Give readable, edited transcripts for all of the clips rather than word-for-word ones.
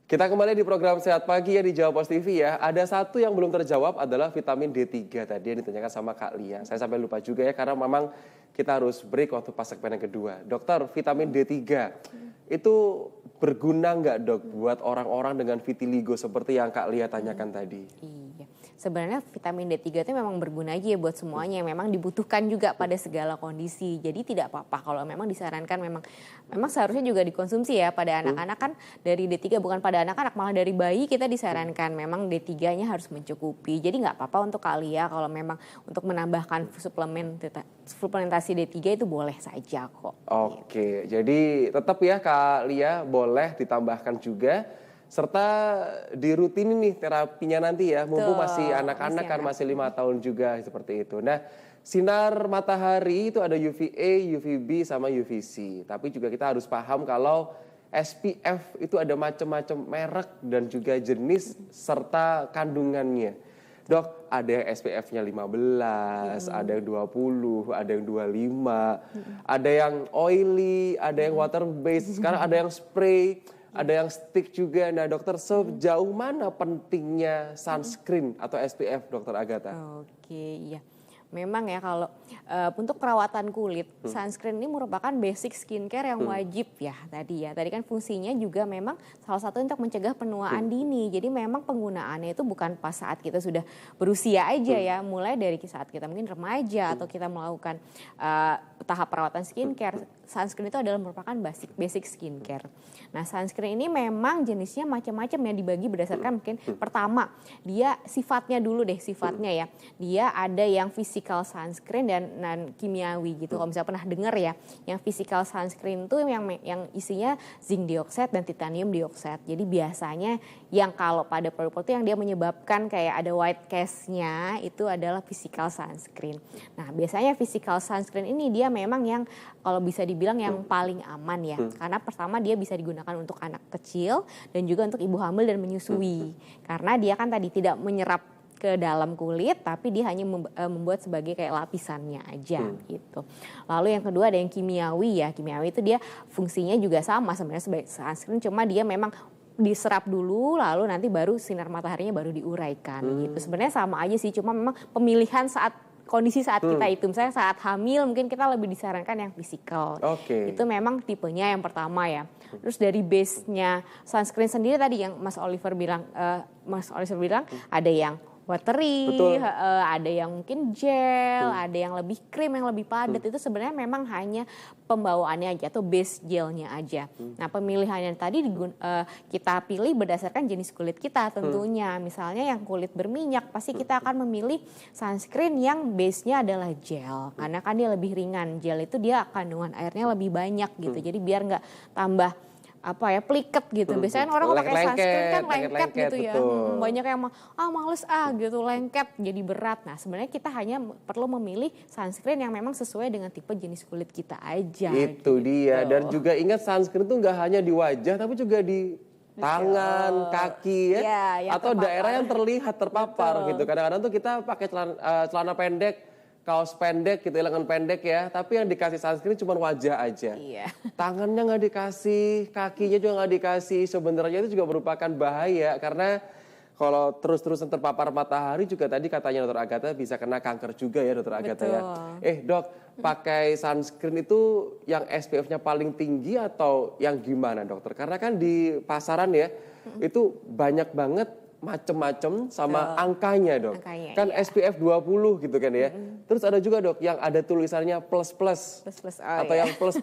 Kita kembali di program Sehat Pagi ya di Jawa Pos TV ya. Ada satu yang belum terjawab adalah vitamin D3 tadi yang ditanyakan sama Kak Lia. Saya sampai lupa juga ya karena memang kita harus break waktu pas segmen yang kedua. Dokter, vitamin D3 itu berguna nggak dok buat orang-orang dengan vitiligo seperti yang Kak Lia tanyakan tadi? Iya, sebenarnya vitamin D3 itu memang berguna aja ya buat semuanya. Memang dibutuhkan juga pada segala kondisi. Jadi tidak apa-apa kalau memang disarankan memang seharusnya juga dikonsumsi ya pada anak-anak kan dari D3 bukan pada anak-anak malah dari bayi kita disarankan memang D3-nya harus mencukupi. Jadi nggak apa-apa untuk Kak Lia kalau memang untuk menambahkan suplementasi D3 itu boleh saja kok. Oke, jadi tetap ya Kak Lia boleh ditambahkan juga. Serta dirutinin nih terapinya nanti ya, mumpung masih anak-anak kan masih 5 tahun juga seperti itu. Nah, sinar matahari itu ada UVA, UVB sama UVC. Tapi juga kita harus paham kalau SPF itu ada macam-macam merek dan juga jenis serta kandungannya. Dok, ada yang SPF-nya 15, ada yang 20, ada yang 25, ada yang oily, ada yang water based, sekarang ada yang spray. Ada yang stick juga. Nah dokter, sejauh mana pentingnya sunscreen atau SPF dokter Agatha? Oke, iya. Memang ya kalau untuk perawatan kulit, sunscreen ini merupakan basic skincare yang wajib ya tadi ya. Tadi kan fungsinya juga memang salah satu untuk mencegah penuaan dini. Jadi memang penggunaannya itu bukan pas saat kita sudah berusia aja ya. Mulai dari saat kita mungkin remaja atau kita melakukan tahap perawatan skincare. Sunscreen itu adalah merupakan basic skincare. Nah sunscreen ini memang jenisnya macam-macam ya dibagi berdasarkan mungkin pertama dia sifatnya dulu deh sifatnya ya. Dia ada yang physical sunscreen dan kimiawi gitu. Kalau misalnya pernah dengar ya, yang physical sunscreen itu yang isinya zinc dioxide dan titanium dioxide. Jadi biasanya yang kalau pada produk-produk yang dia menyebabkan kayak ada white cast-nya itu adalah physical sunscreen. Nah biasanya physical sunscreen ini dia memang yang kalau bisa dibilang yang paling aman ya. Karena pertama dia bisa digunakan untuk anak kecil dan juga untuk ibu hamil dan menyusui. Karena dia kan tadi tidak menyerap ke dalam kulit tapi dia hanya membuat sebagai kayak lapisannya aja gitu. Lalu yang kedua ada yang kimiawi ya. Kimiawi itu dia fungsinya juga sama sebenarnya sebagai sunscreen cuma dia memang diserap dulu lalu nanti baru sinar mataharinya baru diuraikan gitu. Sebenarnya sama aja sih cuma memang pemilihan kondisi saat kita itu misalnya saat hamil mungkin kita lebih disarankan yang physical. Itu memang tipenya yang pertama ya. Terus dari base-nya sunscreen sendiri tadi yang Mas Oliver bilang ada yang watery, ada yang mungkin gel, ada yang lebih krim, yang lebih padat. Itu sebenarnya memang hanya pembawaannya aja atau base gelnya aja. Nah pemilihannya tadi kita pilih berdasarkan jenis kulit kita tentunya. Misalnya yang kulit berminyak pasti kita akan memilih sunscreen yang base-nya adalah gel. Karena kan dia lebih ringan. Gel itu dia kandungan airnya lebih banyak gitu. Jadi biar nggak tambah pliket gitu. Biasanya orang pakai sunscreen kan lengket gitu ya. Banyak yang males gitu lengket jadi berat. Nah sebenarnya kita hanya perlu memilih sunscreen yang memang sesuai dengan tipe jenis kulit kita aja. Itu dia. Dan juga ingat sunscreen itu nggak hanya di wajah tapi juga di tangan, kaki ya. Atau daerah yang terlihat terpapar gitu. Kadang-kadang tuh kita pakai celana pendek, kaos pendek gitu, lengan pendek ya, tapi yang dikasih sunscreen cuma wajah aja. Tangannya nggak dikasih, kakinya juga nggak dikasih. Sebenarnya itu juga merupakan bahaya karena kalau terus-terusan terpapar matahari juga tadi katanya Dokter Agatha bisa kena kanker juga ya Dokter Agatha ya. Dok, pakai sunscreen itu yang SPF-nya paling tinggi atau yang gimana dokter? Karena kan di pasaran ya itu banyak banget macem-macem sama angkanya dok. Kan SPF 20 gitu kan ya. Terus ada juga dok yang ada tulisannya plus atau yang plus.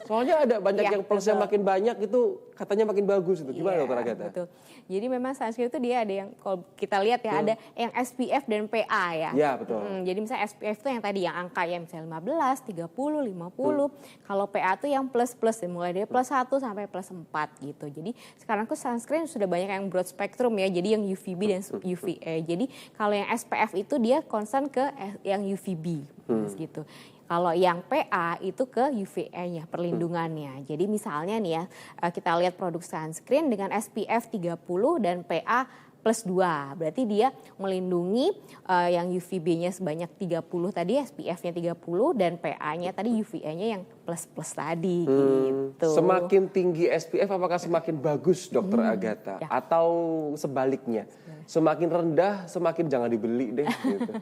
Soalnya ada banyak yang plusnya makin banyak itu katanya makin bagus itu. Gimana dokter Agatha? Betul. Jadi memang sunscreen itu dia ada yang kalau kita lihat ya ada yang SPF dan PA ya. Iya betul. Jadi misalnya SPF itu yang tadi yang angka ya misalnya 15, 30, 50. Kalau PA itu yang plus mulai dari plus 1 sampai plus 4 gitu. Jadi sekarang tuh sunscreen sudah banyak yang broad spectrum ya. Jadi yang UVB dan UVA. Jadi kalau yang SPF itu dia concern ke yang UVB gitu. Kalau yang PA itu ke UVA-nya, perlindungannya. Jadi misalnya nih ya, kita lihat produk sunscreen dengan SPF 30 dan PA plus 2. Berarti dia melindungi yang UVB-nya sebanyak 30 tadi, SPF-nya 30 dan PA-nya tadi UVA-nya yang plus-plus tadi gitu. Semakin tinggi SPF apakah semakin bagus Dokter Agatha? Ya. Atau sebaliknya? Semakin rendah semakin jangan dibeli deh gitu.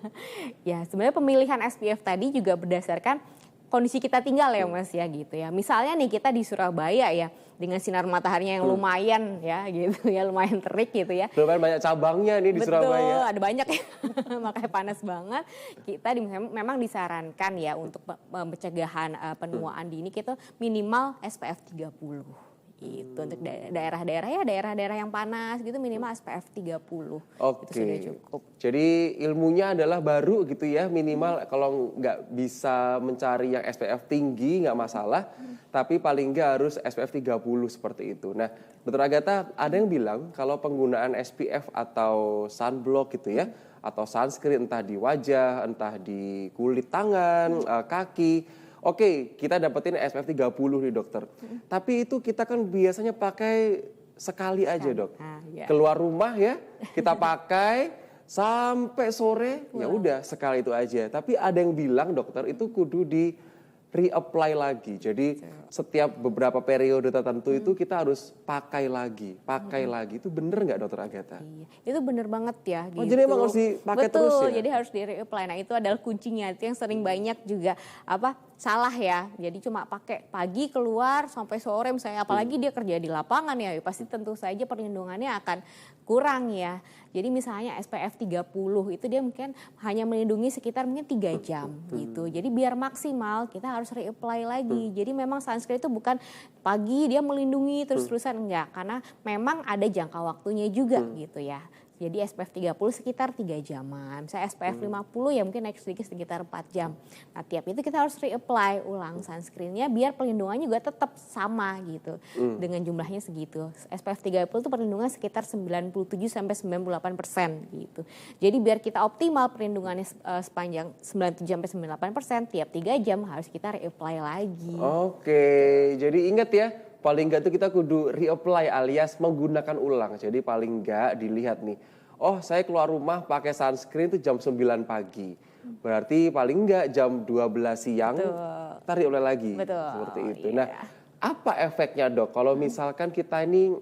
Ya, sebenarnya pemilihan SPF tadi juga berdasarkan kondisi kita tinggal ya Mas ya gitu ya. Misalnya nih kita di Surabaya ya dengan sinar mataharinya yang lumayan ya gitu ya, lumayan terik gitu ya. Lumayan banyak cabangnya nih di Surabaya. Betul, ada banyak ya. Makanya panas banget. Kita memang disarankan ya untuk pencegahan penuaan dini kita minimal SPF 30. Itu untuk daerah-daerah yang panas gitu minimal SPF 30. Oke. Itu sudah cukup. Jadi ilmunya adalah baru gitu ya, minimal kalau nggak bisa mencari yang SPF tinggi nggak masalah, tapi paling nggak harus SPF 30 seperti itu. Nah, Dokter Agatha, ada yang bilang kalau penggunaan SPF atau sunblock gitu ya, atau sunscreen entah di wajah, entah di kulit tangan, kaki. Oke, kita dapetin SPF 30 nih dokter. Tapi itu kita kan biasanya pakai sekali aja dok. Keluar rumah ya, kita pakai sampai sore, ya udah sekali itu aja. Tapi ada yang bilang dokter itu kudu di reapply lagi. Jadi setiap beberapa periode tertentu itu kita harus pakai lagi. Itu bener nggak Dokter Agatha? Iya, itu bener banget ya. Oh, jadi emang harus dipakai terus ya? Betul, jadi harus di reapply. Nah itu adalah kuncinya. Itu yang sering banyak juga salah ya. Jadi cuma pakai pagi keluar sampai sore misalnya. Apalagi dia kerja di lapangan ya, pasti tentu saja perlindungannya akan kurang ya. Jadi misalnya SPF 30 itu dia mungkin hanya melindungi sekitar mungkin 3 jam gitu. Jadi biar maksimal kita harus reapply lagi. Jadi memang sunscreen itu bukan pagi dia melindungi terus-terusan enggak. Karena memang ada jangka waktunya juga gitu ya. Jadi SPF 30 sekitar 3 jaman. Misalnya SPF 50 ya mungkin naik sedikit sekitar 4 jam. Nah tiap itu kita harus reapply ulang sunscreennya biar perlindungannya juga tetap sama gitu. Dengan jumlahnya segitu. SPF 30 itu perlindungan sekitar 97-98% gitu. Jadi biar kita optimal perlindungannya sepanjang 97-98%, tiap 3 jam harus kita reapply lagi. Oke, jadi ingat ya. Paling enggak tuh kita kudu reapply alias menggunakan ulang. Jadi paling enggak dilihat nih. Oh, saya keluar rumah pakai sunscreen itu jam 9 pagi. Berarti paling enggak jam 12 siang tarik oleh lagi. Betul. Seperti itu. Nah, apa efeknya dok? Kalau misalkan kita ini,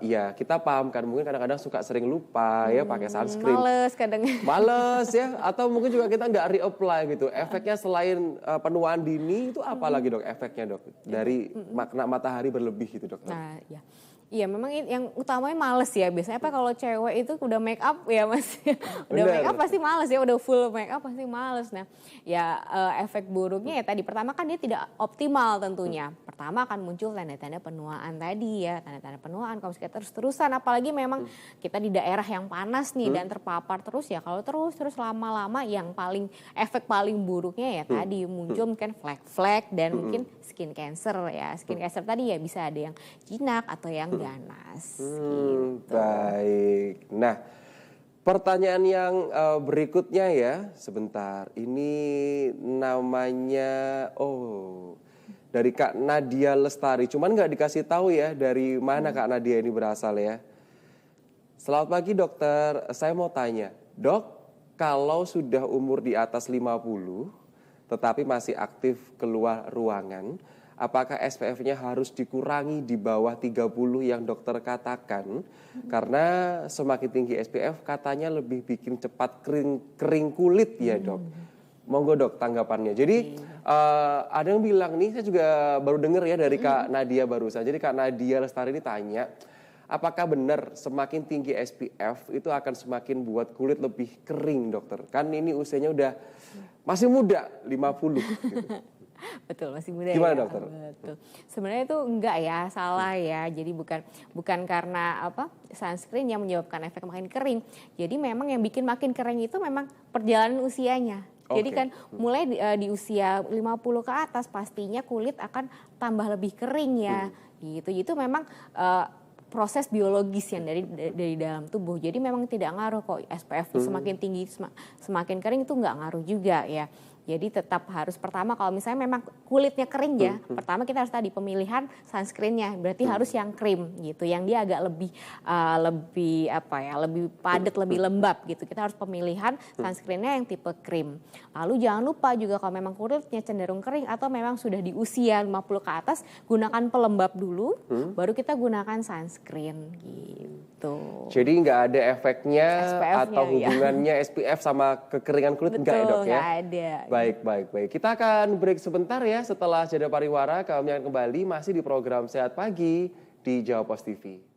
ya kita paham kan mungkin kadang-kadang suka sering lupa ya pakai sunscreen. Males kadang. Males ya, atau mungkin juga kita nggak reapply gitu. Efeknya selain penuaan dini itu apa lagi dok efeknya dok? Dari makna matahari berlebih gitu dok. Nah ya. Iya memang yang utamanya males ya. Biasanya kalau cewek itu udah make up ya mas. Udah make up pasti males ya. Udah full make up pasti males. Nah ya efek buruknya ya tadi. Pertama kan dia tidak optimal tentunya. Pertama akan muncul tanda-tanda penuaan tadi ya. Tanda-tanda penuaan kalau kita terus-terusan. Apalagi memang kita di daerah yang panas nih dan terpapar terus ya. Kalau terus lama-lama yang efek paling buruknya ya tadi muncul mungkin flek-flek dan mungkin skin cancer ya. Skin cancer tadi ya bisa ada yang jinak atau yang ganas. Gitu. Baik. Nah, pertanyaan yang berikutnya ya, sebentar. Ini namanya dari Kak Nadia Lestari. Cuman nggak dikasih tahu ya dari mana Kak Nadia ini berasal ya. Selamat pagi dokter. Saya mau tanya, dok, kalau sudah umur di atas 50 tetapi masih aktif keluar ruangan, apakah SPF-nya harus dikurangi di bawah 30 yang dokter katakan? Karena semakin tinggi SPF katanya lebih bikin cepat kering kulit ya dok. Monggo dok tanggapannya. Jadi ada yang bilang nih, saya juga baru dengar ya dari Kak Nadia barusan. Jadi Kak Nadia Lestari ini tanya, apakah benar semakin tinggi SPF itu akan semakin buat kulit lebih kering dokter? Kan ini usianya udah masih muda, 50 gitu. Betul, masih muda. Gimana ya? dokter? Betul. Sebenarnya itu enggak ya, salah ya. Jadi bukan karena sunscreen yang menyebabkan efek makin kering. Jadi memang yang bikin makin kering itu memang perjalanan usianya. Jadi kan mulai di usia 50 ke atas pastinya kulit akan tambah lebih kering ya. Gitu. Itu memang proses biologis yang dari dalam tubuh. Jadi memang tidak ngaruh kok SPF semakin tinggi semakin kering itu nggak ngaruh juga ya. Jadi tetap harus pertama kalau misalnya memang kulitnya kering ya, pertama kita harus tadi pemilihan sunscreennya, berarti harus yang krim gitu, yang dia agak lebih lebih padat, lebih lembab gitu. Kita harus pemilihan sunscreennya yang tipe krim. Lalu jangan lupa juga kalau memang kulitnya cenderung kering atau memang sudah di usia 50 ke atas, gunakan pelembab dulu, baru kita gunakan sunscreen gitu. Jadi nggak ada efeknya atau hubungannya SPF sama kekeringan kulit nggak ya, Dok ya? Nggak ada. Baik. Kita akan break sebentar ya. Setelah jeda pariwara kami akan kembali masih di program Sehat Pagi di Jawa Pos TV.